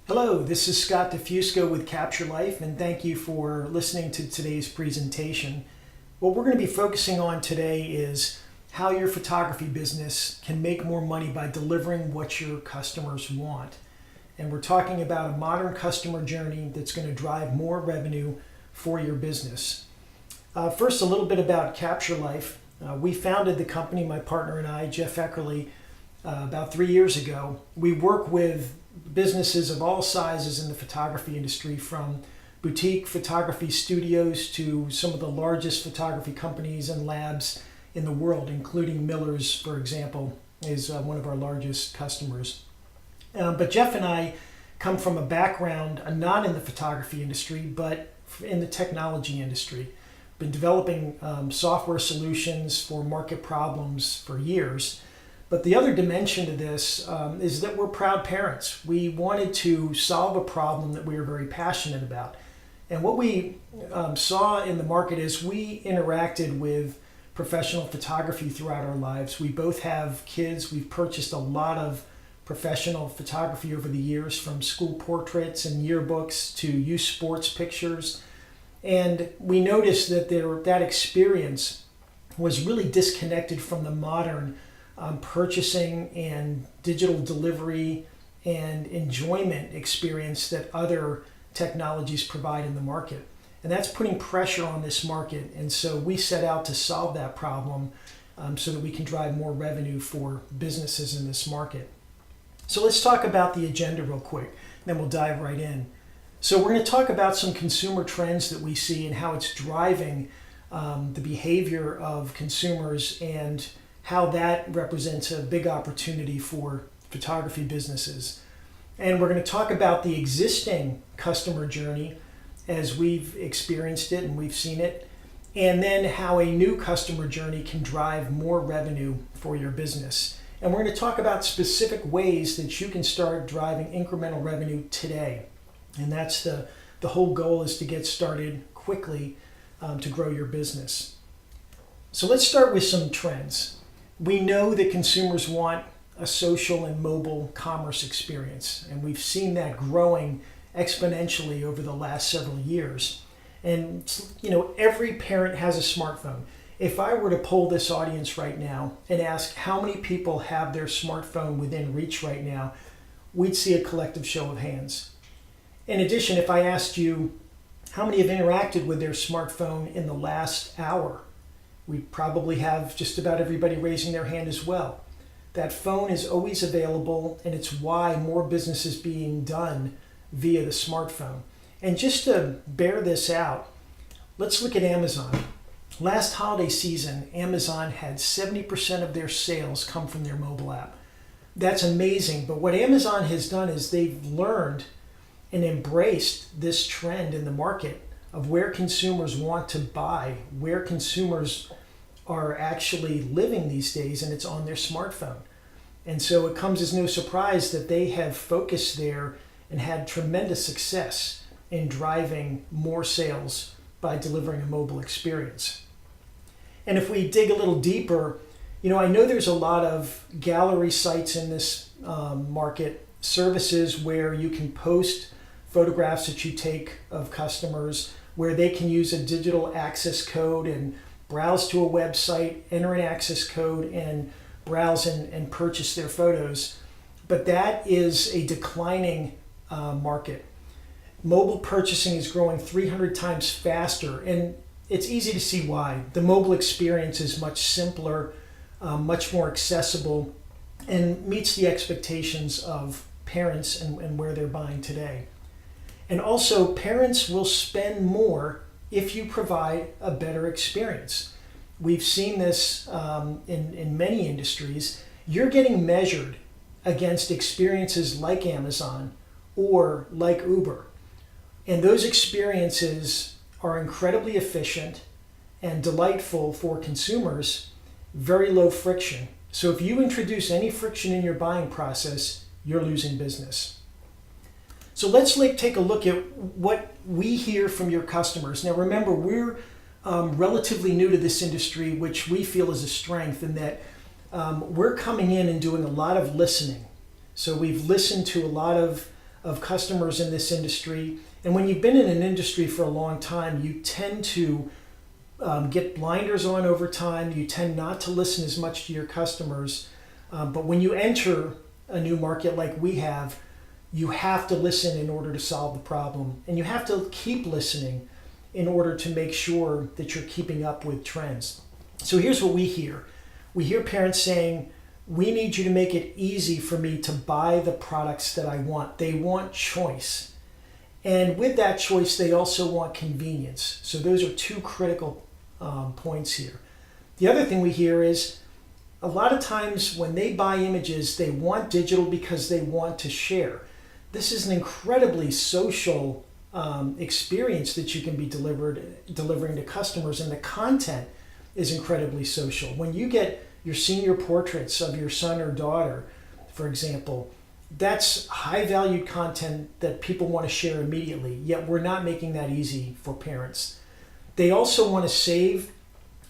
Hello, this is Scott DeFusco with CaptureLife, and thank you for listening to today's presentation. What we're going to be focusing on today is how your photography business can make more money by delivering what your customers want. And we're talking about a modern customer journey that's going to drive more revenue for your business. First, a little bit about CaptureLife. We founded the company, my partner and I, Jeff Eckerly, about 3 years ago. We work with businesses of all sizes in the photography industry, from boutique photography studios to some of the largest photography companies and labs in the world, including Miller's, for example, is one of our largest customers. But Jeff and I come from a background not in the photography industry, but in the technology industry. Been developing software solutions for market problems for years. But the other dimension to this is that we're proud parents. We wanted to solve a problem that we were very passionate about. And what we saw in the market is we interacted with professional photography throughout our lives. We both have kids. We've purchased a lot of professional photography over the years, from school portraits and yearbooks to youth sports pictures. And we noticed that that experience was really disconnected from the modern purchasing and digital delivery and enjoyment experience that other technologies provide in the market. And that's putting pressure on this market. And so we set out to solve that problem so that we can drive more revenue for businesses in this market. So let's talk about the agenda real quick, then we'll dive right in. So we're going to talk about some consumer trends that we see and how it's driving the behavior of consumers, and how that represents a big opportunity for photography businesses. And we're going to talk about the existing customer journey as we've experienced it and we've seen it, and then how a new customer journey can drive more revenue for your business. And we're going to talk about specific ways that you can start driving incremental revenue today. And that's the whole goal, is to get started quickly to grow your business. So let's start with some trends. We know that consumers want a social and mobile commerce experience, and we've seen that growing exponentially over the last several years. And every parent has a smartphone. If I were to poll this audience right now and ask how many people have their smartphone within reach right now, we'd see a collective show of hands. In addition, if I asked you how many have interacted with their smartphone in the last hour, we probably have just about everybody raising their hand as well. That phone is always available, and it's why more business is being done via the smartphone. And just to bear this out, let's look at Amazon. Last holiday season, Amazon had 70% of their sales come from their mobile app. That's amazing, but what Amazon has done is they've learned and embraced this trend in the market of where consumers want to buy, where consumers are actually living these days, and it's on their smartphone. And so it comes as no surprise that they have focused there and had tremendous success in driving more sales by delivering a mobile experience. And if we dig a little deeper, I know there's a lot of gallery sites in this market, services where you can post photographs that you take of customers, where they can use a digital access code and browse to a website, enter an access code, and browse and purchase their photos. But that is a declining market. Mobile purchasing is growing 300 times faster, and it's easy to see why. The mobile experience is much simpler, much more accessible, and meets the expectations of parents and where they're buying today. And also, parents will spend more if you provide a better experience. We've seen this in many industries. You're getting measured against experiences like Amazon or like Uber. And those experiences are incredibly efficient and delightful for consumers, very low friction. So if you introduce any friction in your buying process, you're losing business. So let's take a look at what we hear from your customers. Now remember, we're relatively new to this industry, which we feel is a strength, in that we're coming in and doing a lot of listening. So we've listened to a lot of of customers in this industry. And when you've been in an industry for a long time, you tend to get blinders on over time. You tend not to listen as much to your customers. But when you enter a new market like we have, you have to listen in order to solve the problem. And you have to keep listening in order to make sure that you're keeping up with trends. So here's what we hear. We hear parents saying, we need you to make it easy for me to buy the products that I want. They want choice. And with that choice, they also want convenience. So those are two critical points here. The other thing we hear is a lot of times when they buy images, they want digital because they want to share. This is an incredibly social experience that you can be delivering to customers, and the content is incredibly social. When you get your senior portraits of your son or daughter, for example, that's high valued content that people want to share immediately, yet we're not making that easy for parents. They also want to save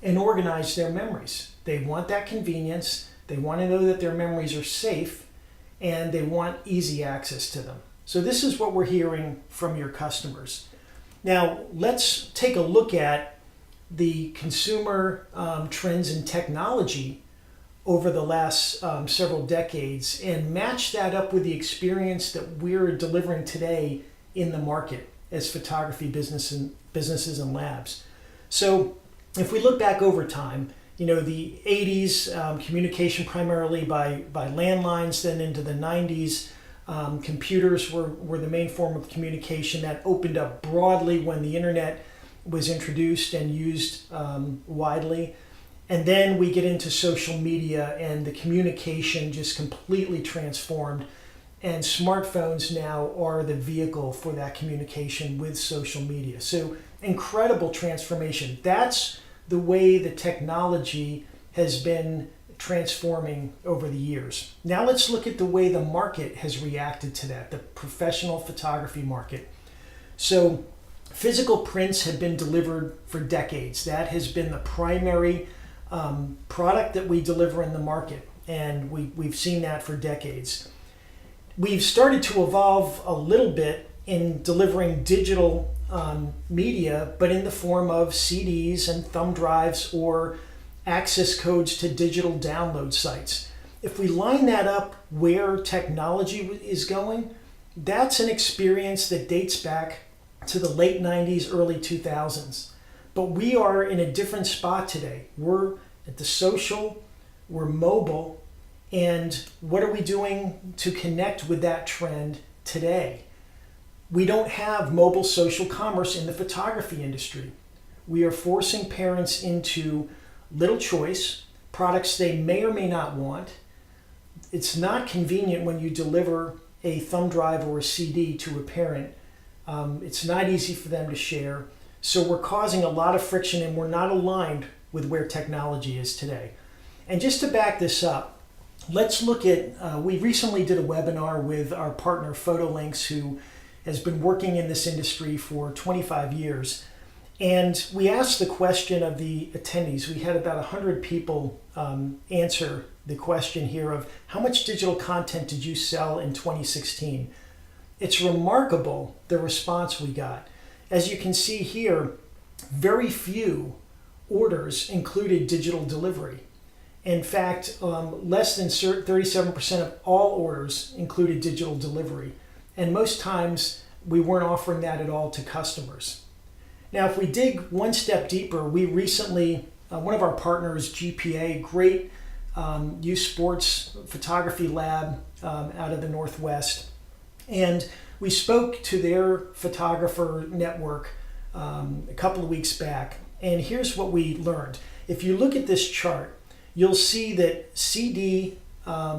and organize their memories. They want that convenience, they want to know that their memories are safe, and they want easy access to them. So this is what we're hearing from your customers. Now let's take a look at the consumer trends in technology over the last several decades and match that up with the experience that we're delivering today in the market as photography businesses and labs. So if we look back over time, the 80s, communication primarily by landlines, then into the 90s, computers were the main form of communication that opened up broadly when the internet was introduced and used widely. And then we get into social media and the communication just completely transformed. And smartphones now are the vehicle for that communication with social media. So incredible transformation. That's the way the technology has been transforming over the years. Now let's look at the way the market has reacted to that, the professional photography market. So physical prints have been delivered for decades. That has been the primary product that we deliver in the market, and we've seen that for decades. We've started to evolve a little bit in delivering digital media, but in the form of CDs and thumb drives or access codes to digital download sites. If we line that up where technology is going, that's an experience that dates back to the late 90s, early 2000s. But we are in a different spot today. We're at the social, we're mobile, and what are we doing to connect with that trend today? We don't have mobile social commerce in the photography industry. We are forcing parents into little choice, products they may or may not want. It's not convenient when you deliver a thumb drive or a CD to a parent. It's not easy for them to share. So we're causing a lot of friction, and we're not aligned with where technology is today. And just to back this up, let's look at, we recently did a webinar with our partner PhotoLinks, who has been working in this industry for 25 years. And we asked the question of the attendees. We had about 100 people answer the question here of how much digital content did you sell in 2016? It's remarkable the response we got. As you can see here, very few orders included digital delivery. In fact, less than 37% of all orders included digital delivery. And most times we weren't offering that at all to customers. Now, if we dig one step deeper, we recently, one of our partners, GPA, great youth sports photography lab out of the Northwest, and we spoke to their photographer network a couple of weeks back, and here's what we learned. If you look at this chart, you'll see that CD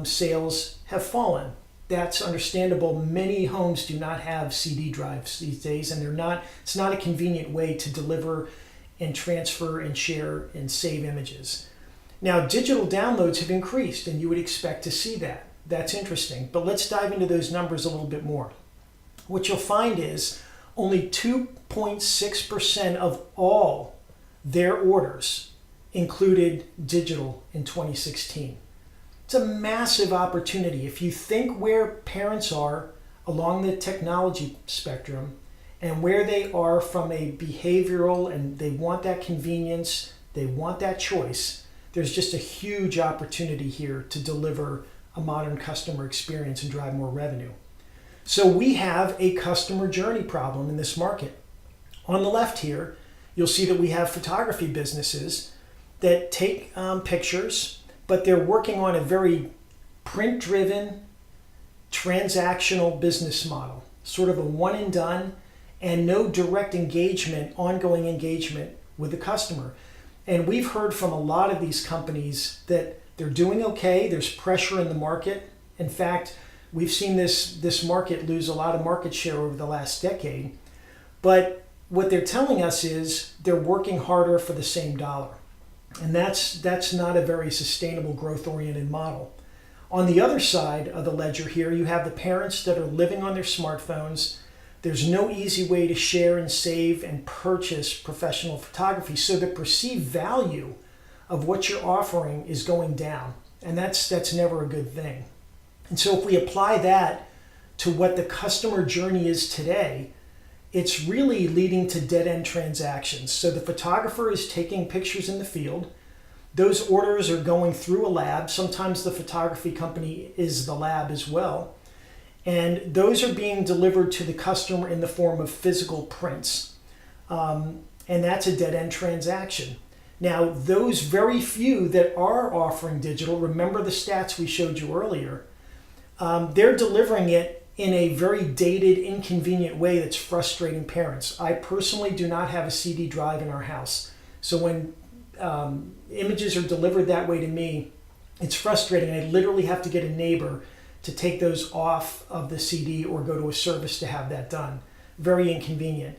sales have fallen. That's understandable. Many homes do not have CD drives these days, and it's not a convenient way to deliver and transfer and share and save images. Now, digital downloads have increased, and you would expect to see that. That's interesting, but let's dive into those numbers a little bit more. What you'll find is only 2.6% of all their orders included digital in 2016. It's a massive opportunity. If you think where parents are, along the technology spectrum and where they are from a behavioral, and they want that convenience, they want that choice, there's just a huge opportunity here to deliver a modern customer experience and drive more revenue. So we have a customer journey problem in this market. On the left here, you'll see that we have photography businesses that take pictures, but they're working on a very print-driven, transactional business model, sort of a one and done, and no direct engagement, ongoing engagement with the customer. And we've heard from a lot of these companies that they're doing okay. There's pressure in the market. In fact, we've seen this market lose a lot of market share over the last decade. But what they're telling us is they're working harder for the same dollar. And that's not a very sustainable, growth-oriented model. On the other side of the ledger here, you have the parents that are living on their smartphones. There's no easy way to share and save and purchase professional photography. So the perceived value of what you're offering is going down. And that's never a good thing. And so if we apply that to what the customer journey is today, it's really leading to dead-end transactions. So the photographer is taking pictures in the field. Those orders are going through a lab. Sometimes the photography company is the lab as well. And those are being delivered to the customer in the form of physical prints. And that's a dead-end transaction. Now, those very few that are offering digital, remember the stats we showed you earlier, they're delivering it in a very dated, inconvenient way that's frustrating parents. I personally do not have a CD drive in our house. So when images are delivered that way to me, it's frustrating. I literally have to get a neighbor to take those off of the CD or go to a service to have that done. Very inconvenient.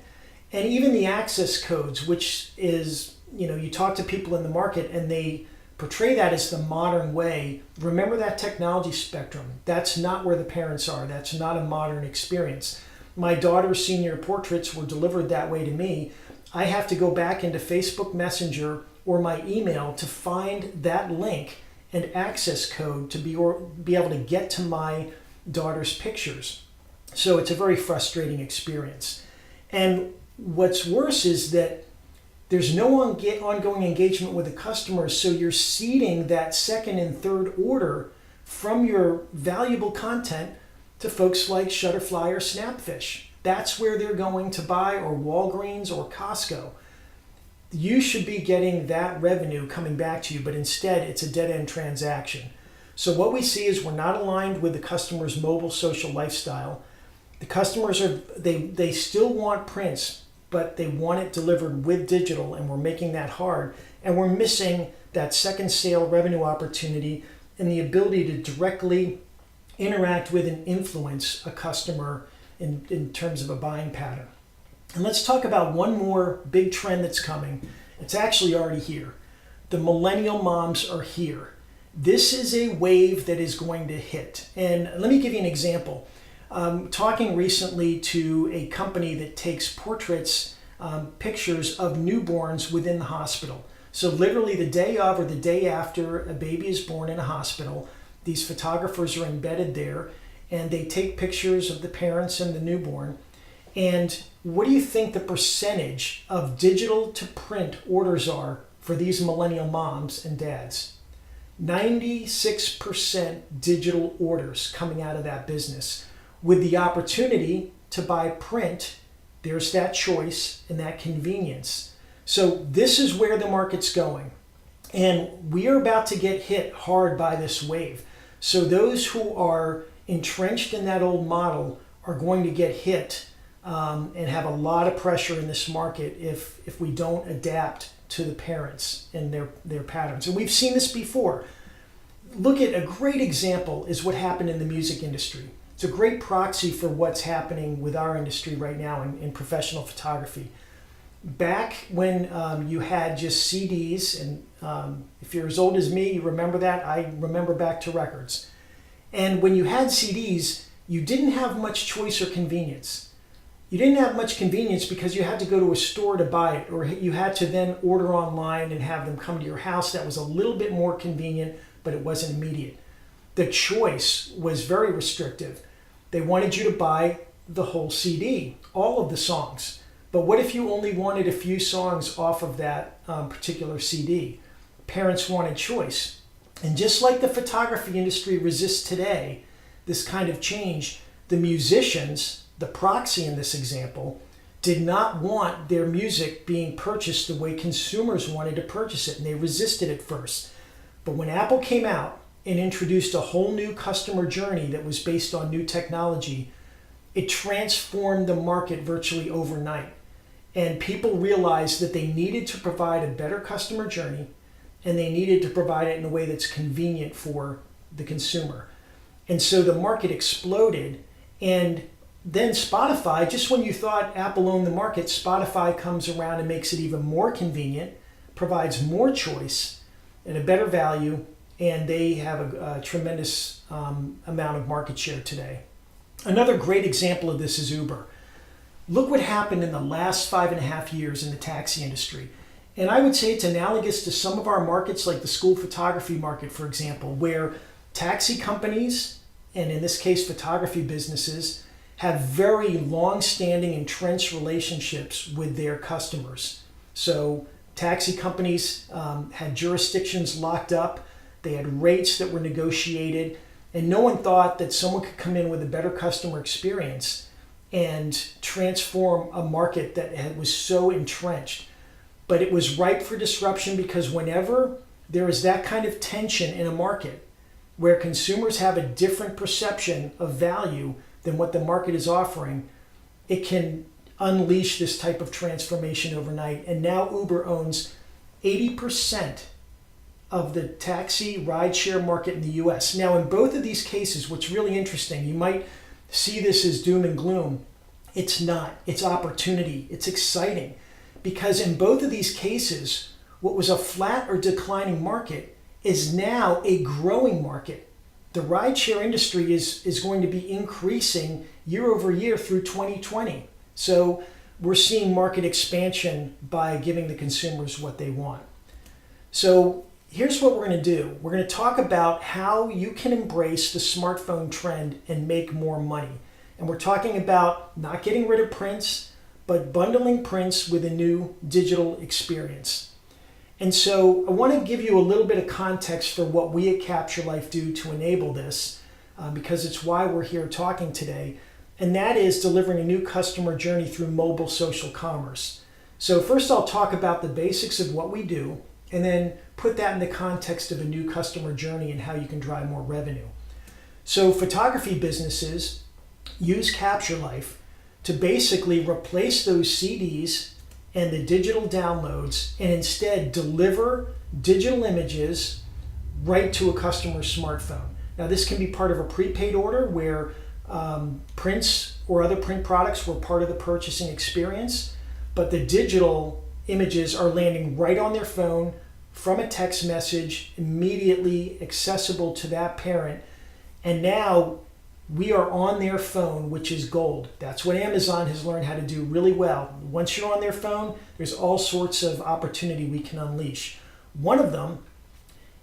And even the access codes, which is, you talk to people in the market and they portray that as the modern way. Remember that technology spectrum. That's not where the parents are. That's not a modern experience. My daughter's senior portraits were delivered that way to me. I have to go back into Facebook Messenger or my email to find that link and access code to be able to get to my daughter's pictures. So it's a very frustrating experience. And what's worse is that there's no ongoing engagement with the customers, so you're ceding that second and third order from your valuable content to folks like Shutterfly or Snapfish. That's where they're going to buy, or Walgreens or Costco. You should be getting that revenue coming back to you, but instead it's a dead-end transaction. So what we see is we're not aligned with the customer's mobile social lifestyle. The customers they still want prints, but they want it delivered with digital, and we're making that hard. And we're missing that second sale revenue opportunity and the ability to directly interact with and influence a customer in terms of a buying pattern. And let's talk about one more big trend that's coming. It's actually already here. The millennial moms are here. This is a wave that is going to hit. And let me give you an example. Talking recently to a company that takes portraits, pictures of newborns within the hospital. So literally the day of or the day after a baby is born in a hospital, these photographers are embedded there and they take pictures of the parents and the newborn. And what do you think the percentage of digital to print orders are for these millennial moms and dads? 96% digital orders coming out of that business. With the opportunity to buy print, there's that choice and that convenience. So this is where the market's going. And we are about to get hit hard by this wave. So those who are entrenched in that old model are going to get hit and have a lot of pressure in this market if we don't adapt to the parents and their patterns. And we've seen this before. Look at a great example is what happened in the music industry. It's a great proxy for what's happening with our industry right now in professional photography. Back when you had just CDs, and if you're as old as me, you remember that. I remember back to records. And when you had CDs, you didn't have much choice or convenience. You didn't have much convenience because you had to go to a store to buy it, or you had to then order online and have them come to your house. That was a little bit more convenient, but it wasn't immediate. The choice was very restrictive. They wanted you to buy the whole CD, all of the songs. But what if you only wanted a few songs off of that particular CD? Parents wanted choice. And just like the photography industry resists today, this kind of change, the musicians, the proxy in this example, did not want their music being purchased the way consumers wanted to purchase it, and they resisted at first. But when Apple came out and introduced a whole new customer journey that was based on new technology, it transformed the market virtually overnight. And people realized that they needed to provide a better customer journey, and they needed to provide it in a way that's convenient for the consumer. And so the market exploded, and then Spotify, just when you thought Apple owned the market, Spotify comes around and makes it even more convenient, provides more choice and a better value, and they have a tremendous amount of market share today. Another great example of this is Uber. Look what happened in the last 5.5 years in the taxi industry. And I would say it's analogous to some of our markets, like the school photography market, for example, where taxi companies, and in this case photography businesses, have very long-standing entrenched relationships with their customers. So taxi companies had jurisdictions locked up, they had rates that were negotiated, and no one thought that someone could come in with a better customer experience and transform a market that was so entrenched. But it was ripe for disruption, because whenever there is that kind of tension in a market where consumers have a different perception of value than what the market is offering, it can unleash this type of transformation overnight. And now Uber owns 80% of the taxi rideshare market in the US. Now, in both of these cases, what's really interesting, you might see this as doom and gloom. It's not. It's opportunity. It's exciting. Because in both of these cases, what was a flat or declining market is now a growing market. The rideshare industry is going to be increasing year over year through 2020. So we're seeing market expansion by giving the consumers what they want. So here's what we're going to do. We're going to talk about how you can embrace the smartphone trend and make more money. And we're talking about not getting rid of prints, but bundling prints with a new digital experience. And so I want to give you a little bit of context for what we at CaptureLife do to enable this, because it's why we're here talking today. And that is delivering a new customer journey through mobile social commerce. So first I'll talk about the basics of what we do, and then put that in the context of a new customer journey and how you can drive more revenue. So photography businesses use CaptureLife to basically replace those CDs and the digital downloads, and instead deliver digital images right to a customer's smartphone. Now, this can be part of a prepaid order where prints or other print products were part of the purchasing experience, but the digital images are landing right on their phone from a text message, immediately accessible to that parent. And now we are on their phone, which is gold. That's what Amazon has learned how to do really well. Once you're on their phone, there's all sorts of opportunity we can unleash. One of them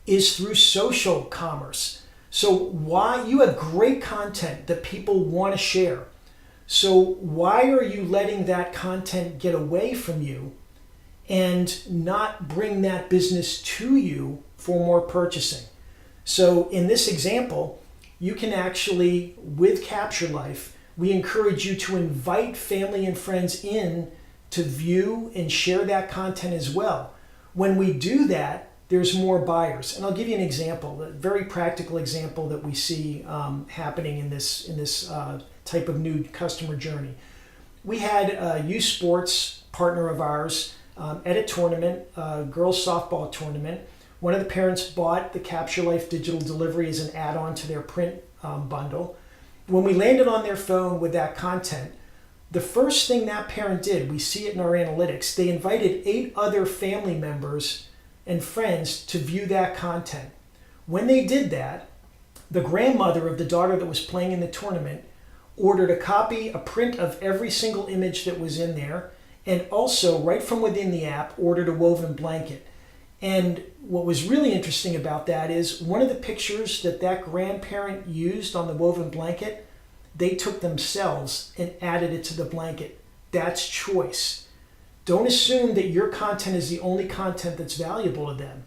is through social commerce. So why you have great content that people want to share. So why are you letting that content get away from you and not bring that business to you for more purchasing? So in this example, you can actually, with CaptureLife, we encourage you to invite family and friends in to view and share that content as well. When we do that, there's more buyers. And I'll give you an example, a very practical example that we see happening in this type of new customer journey. We had a youth sports partner of ours at a tournament, a girls softball tournament. One of the parents bought the CaptureLife digital delivery as an add-on to their print bundle. When we landed on their phone with that content, the first thing that parent did, we see it in our analytics, they invited 8 other family members and friends to view that content. When they did that, the grandmother of the daughter that was playing in the tournament ordered a copy, a print of every single image that was in there, and also right from within the app ordered a woven blanket. And what was really interesting about that is one of the pictures that grandparent used on the woven blanket, They took themselves and added it to the blanket. That's choice. Don't assume that your content is the only content that's valuable to them.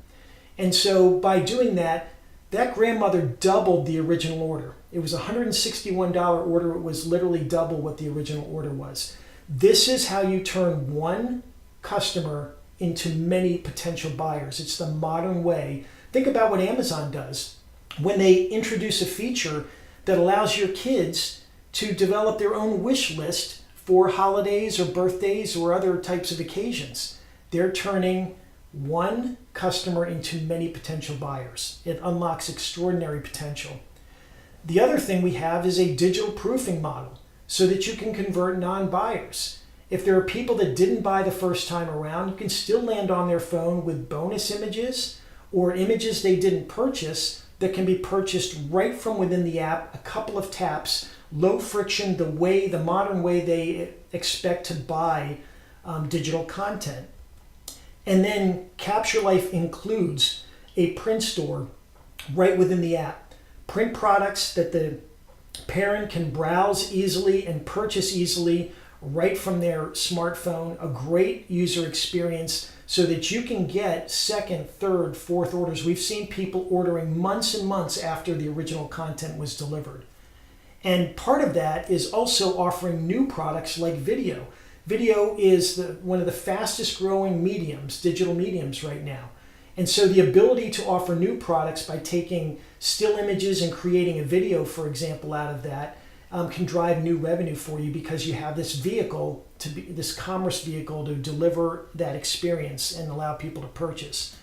And so by doing that, that grandmother doubled the original order. It was a $161 order. It was literally double what the original order was. This is how you turn one customer into many potential buyers. It's the modern way. Think about what Amazon does when they introduce a feature that allows your kids to develop their own wish list for holidays or birthdays or other types of occasions. They're turning one customer into many potential buyers. It unlocks extraordinary potential. The other thing we have is a digital proofing model so that you can convert non-buyers. If there are people that didn't buy the first time around, you can still land on their phone with bonus images or images they didn't purchase that can be purchased right from within the app, a couple of taps, low friction, the modern way they expect to buy digital content. And then CaptureLife includes a print store right within the app. Print products that the parent can browse easily and purchase easily right from their smartphone. A great user experience so that you can get second, third, fourth orders. We've seen people ordering months and months after the original content was delivered. And part of that is also offering new products like video. Video is one of the fastest growing mediums, digital mediums right now. And so the ability to offer new products by taking still images and creating a video, for example, out of that can drive new revenue for you because you have this vehicle, this commerce vehicle to deliver that experience and allow people to purchase.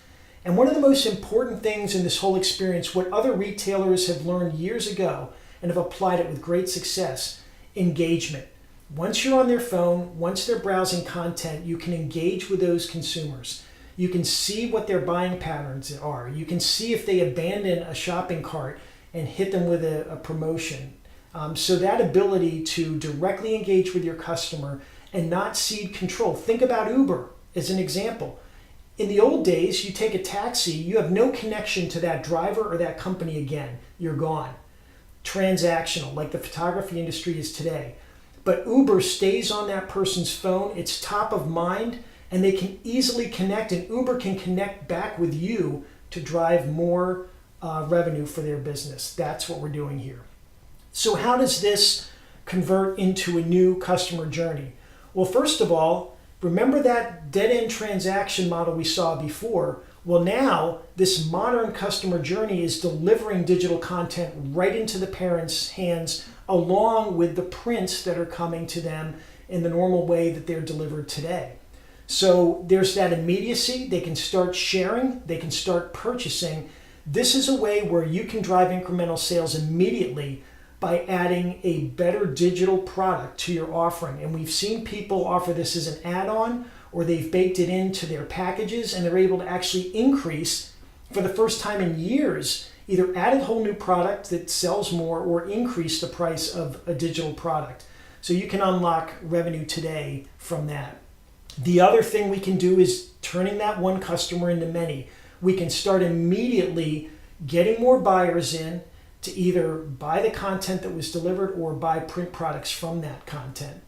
And one of the most important things in this whole experience, what other retailers have learned years ago and have applied it with great success, engagement. Once you're on their phone, once they're browsing content, you can engage with those consumers. You can see what their buying patterns are. You can see if they abandon a shopping cart and hit them with a promotion. So that ability to directly engage with your customer and not cede control. Think about Uber as an example. In the old days, you take a taxi, you have no connection to that driver or that company again. You're gone. Transactional, like the photography industry is today. But Uber stays on that person's phone. It's top of mind, and they can easily connect, and Uber can connect back with you to drive more revenue for their business. That's what we're doing here. So how does this convert into a new customer journey? Well, first of all, remember that dead-end transaction model we saw before? Well, now this modern customer journey is delivering digital content right into the parents' hands along with the prints that are coming to them in the normal way that they're delivered today. So there's that immediacy. They can start sharing. They can start purchasing. This is a way where you can drive incremental sales immediately by adding a better digital product to your offering. And we've seen people offer this as an add-on, or they've baked it into their packages, and they're able to actually increase, for the first time in years, either add a whole new product that sells more or increase the price of a digital product. So you can unlock revenue today from that. The other thing we can do is turning that one customer into many. We can start immediately getting more buyers in to either buy the content that was delivered or buy print products from that content.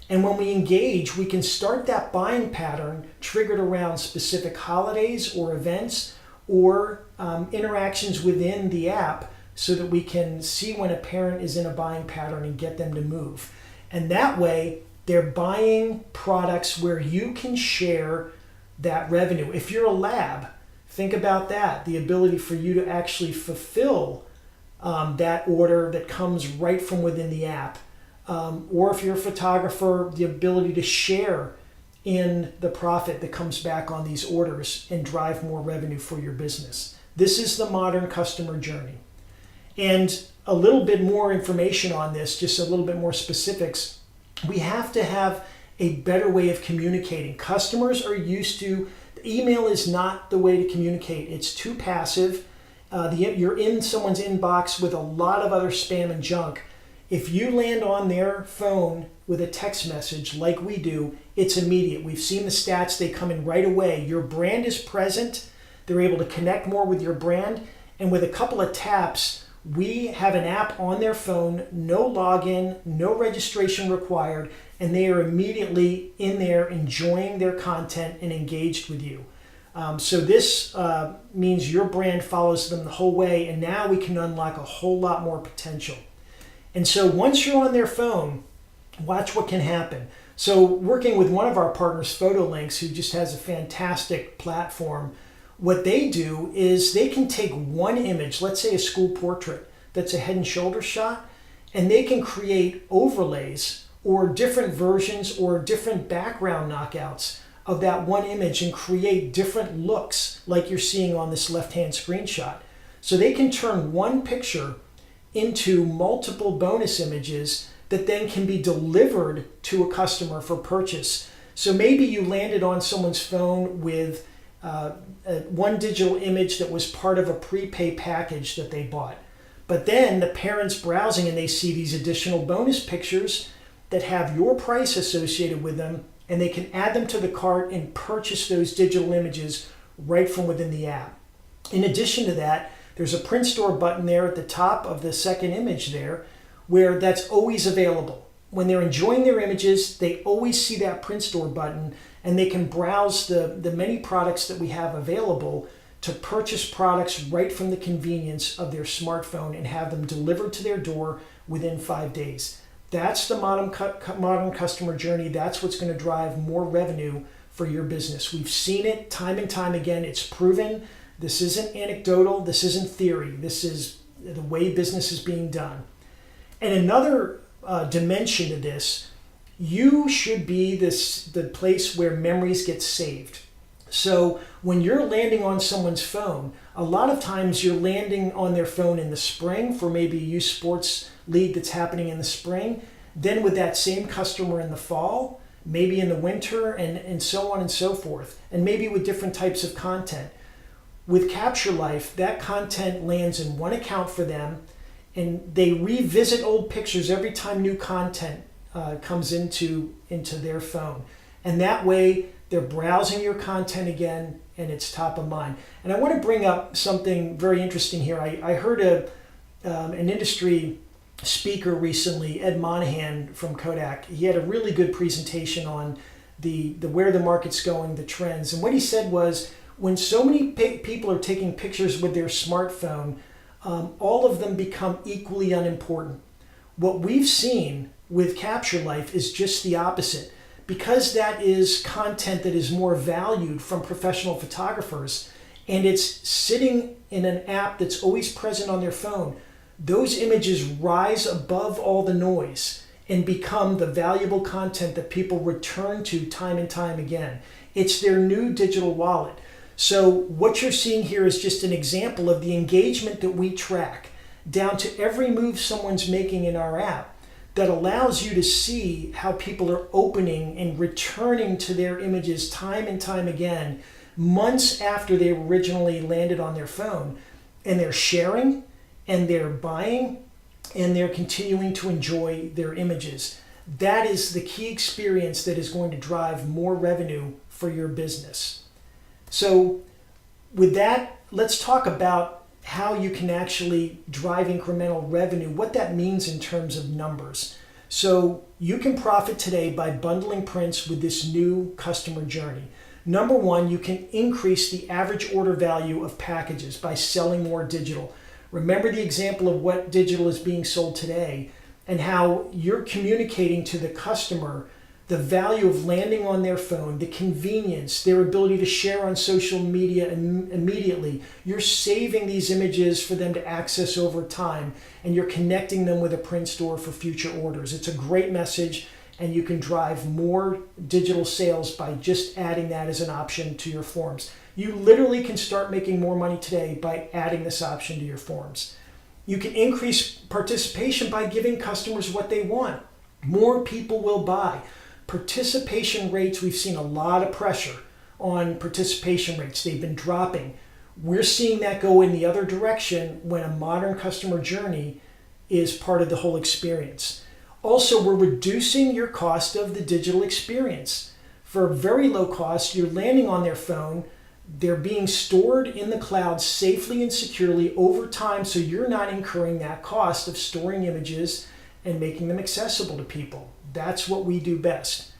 And when we engage, we can start that buying pattern triggered around specific holidays or events or interactions within the app so that we can see when a parent is in a buying pattern and get them to move. And that way, they're buying products where you can share that revenue. If you're a lab, think about that, the ability for you to actually fulfill that order that comes right from within the app. Or if you're a photographer, the ability to share in the profit that comes back on these orders and drive more revenue for your business. This is the modern customer journey. And a little bit more information on this, just a little bit more specifics. We have to have a better way of communicating. Customers are used to, email is not the way to communicate. It's too passive. You're in someone's inbox with a lot of other spam and junk. If you land on their phone with a text message like we do, it's immediate. We've seen the stats, they come in right away. Your brand is present. They're able to connect more with your brand. And with a couple of taps, We have an app on their phone, no login, no registration required, and they are immediately in there enjoying their content and engaged with you. So this means your brand follows them the whole way, and now we can unlock a whole lot more potential. And so once you're on their phone, watch what can happen. So working with one of our partners, PhotoLinks, who just has a fantastic platform, what they do is they can take one image, let's say a school portrait that's a head and shoulder shot, and they can create overlays or different versions or different background knockouts of that one image and create different looks like you're seeing on this left-hand screenshot. So they can turn one picture into multiple bonus images that then can be delivered to a customer for purchase. So maybe you landed on someone's phone with one digital image that was part of a prepaid package that they bought. But then the parent's browsing and they see these additional bonus pictures that have your price associated with them, and they can add them to the cart and purchase those digital images right from within the app. In addition to that, there's a print store button there at the top of the second image there, where that's always available. When they're enjoying their images, they always see that print store button, and they can browse the many products that we have available to purchase products right from the convenience of their smartphone and have them delivered to their door within 5 days. That's the modern customer journey. That's what's going to drive more revenue for your business. We've seen it time and time again. It's proven. This isn't anecdotal. This isn't theory. This is the way business is being done. And another dimension to this, you should be the place where memories get saved. So when you're landing on someone's phone, a lot of times you're landing on their phone in the spring for maybe a youth sports league that's happening in the spring, then with that same customer in the fall, maybe in the winter, and so on and so forth, and maybe with different types of content. With CaptureLife, that content lands in one account for them, and they revisit old pictures every time new content comes into their phone. And that way, they're browsing your content again, and it's top of mind. And I want to bring up something very interesting here. I heard an industry speaker recently, Ed Monahan from Kodak. He had a really good presentation on the where the market's going, the trends. And what he said was, when so many people are taking pictures with their smartphone, all of them become equally unimportant. What we've seen with CaptureLife is just the opposite. Because that is content that is more valued from professional photographers, and it's sitting in an app that's always present on their phone, those images rise above all the noise and become the valuable content that people return to time and time again. It's their new digital wallet. So what you're seeing here is just an example of the engagement that we track down to every move someone's making in our app that allows you to see how people are opening and returning to their images time and time again, months after they originally landed on their phone. And they're sharing, and they're buying, and they're continuing to enjoy their images. That is the key experience that is going to drive more revenue for your business. So with that, let's talk about how you can actually drive incremental revenue, what that means in terms of numbers. So you can profit today by bundling prints with this new customer journey. Number one, you can increase the average order value of packages by selling more digital. Remember the example of what digital is being sold today and how you're communicating to the customer the value of landing on their phone, the convenience, their ability to share on social media immediately. You're saving these images for them to access over time, and you're connecting them with a print store for future orders. It's a great message, and you can drive more digital sales by just adding that as an option to your forms. You literally can start making more money today by adding this option to your forms. You can increase participation by giving customers what they want. More people will buy. Participation rates, we've seen a lot of pressure on participation rates. They've been dropping. We're seeing that go in the other direction when a modern customer journey is part of the whole experience. Also, we're reducing your cost of the digital experience. For a very low cost, you're landing on their phone. they're being stored in the cloud safely and securely over time, so you're not incurring that cost of storing images and making them accessible to people. That's what we do best.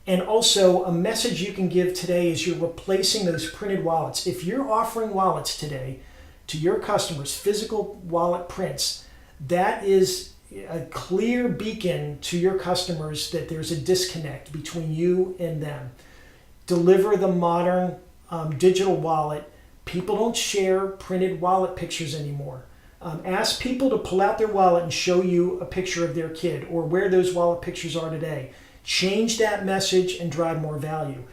And also, a message you can give today is you're replacing those printed wallets. If you're offering wallets today to your customers, physical wallet prints, that is a clear beacon to your customers that there's a disconnect between you and them. Deliver the modern digital wallet. People don't share printed wallet pictures anymore. Ask people to pull out their wallet and show you a picture of their kid or where those wallet pictures are today. Change that message and drive more value.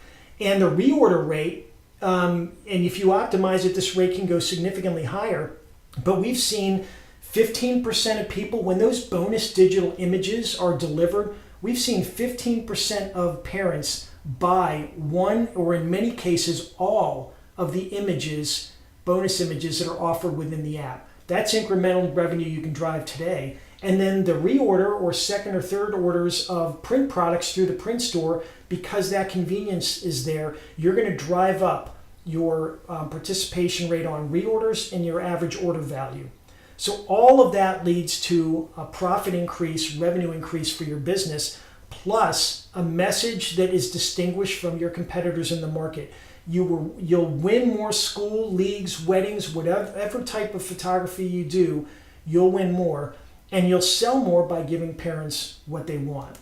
And the reorder rate, and if you optimize it, this rate can go significantly higher. But we've seen 15% of people, when those bonus digital images are delivered, we've seen 15% of parents buy one, or in many cases, all of the images, bonus images that are offered within the app. That's incremental revenue you can drive today. And then the reorder or second or third orders of print products through the print store, because that convenience is there, you're going to drive up your participation rate on reorders and your average order value. So all of that leads to a profit increase, revenue increase for your business, plus a message that is distinguished from your competitors in the market. You'll win more school, leagues, weddings, whatever type of photography you do, you'll win more. And you'll sell more by giving parents what they want.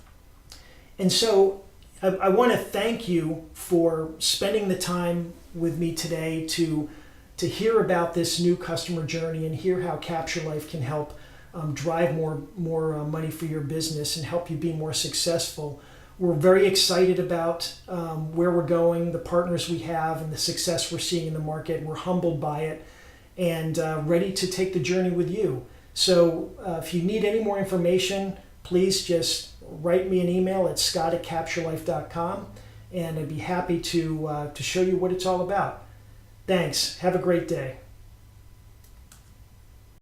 And so I want to thank you for spending the time with me today to hear about this new customer journey and hear how CaptureLife can help drive more money for your business and help you be more successful. We're very excited about where we're going, the partners we have, and the success we're seeing in the market. We're humbled by it and ready to take the journey with you. So if you need any more information, please just write me an email at scott@capturelife.com, and I'd be happy to show you what it's all about. Thanks. Have a great day.